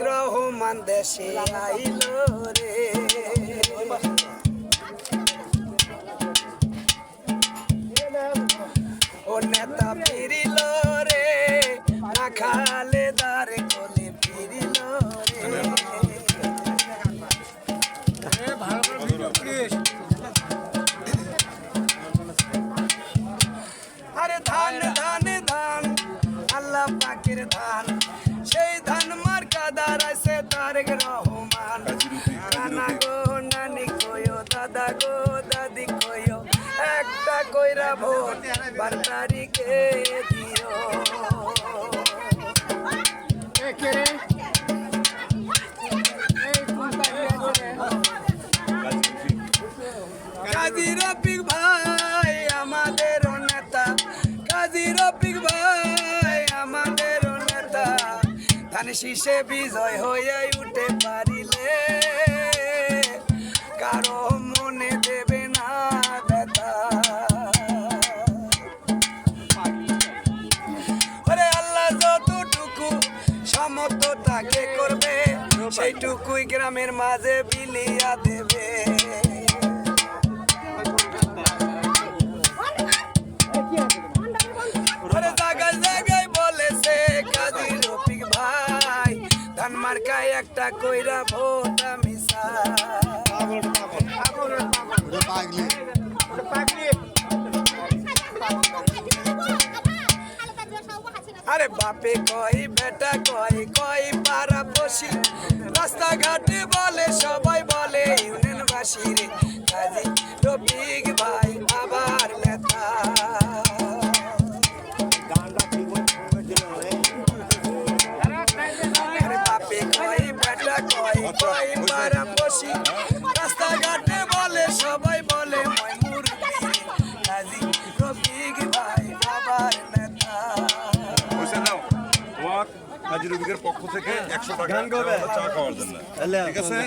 রহমান দেশে আইলো রে, ও নেতা ফিরিল রে, না খালেদার কোলে ফিরিল রে। আরে ধান ধান ধান আল্লাহ পাকের ধান, সেই ধান মার্কা দাঁড়াইছে তারেক রহমান। নানা গো নানি কইও, দাদা গো দাদি কইও, একটা কইরা ভোট 12 তারিখে দিও। কাজী রফিক ভাই আমাদের নেতা, কাজী রফিক ভাই আমাদের নেতা, ধান শীষে বিজয় হয়ে উঠে পারিলে কারো মনে দেবে না ব্যথা। ওরে আল্লাহ যতটুকু সমর্থ তাকে করবে, সেইটুকুই গ্রামের মাঝে বিলিয়া দেবে। জায়গায় জায়গায় বলেছে কাজী রফিক ভাই, ধান মার্কায় একটা কইরা ভোট আমি চাই। আরে বাপে কই বেটা কই, কই পাড়া বসি, রাস্তাঘাটে বলে সবাই বলে ইউনিয়নবাসী রে, কাজী রফিক ভাই আবার নেতা। কই পাড়া বসি, রাস্তাঘাটে বলে সবাই বলে মই মুরগি, কাজী রফিক ভাই আবার নেতা। কাজী রফিকের পক্ষ থেকে 100 টাকা চা খাওয়ার জন্য, ঠিক আছে?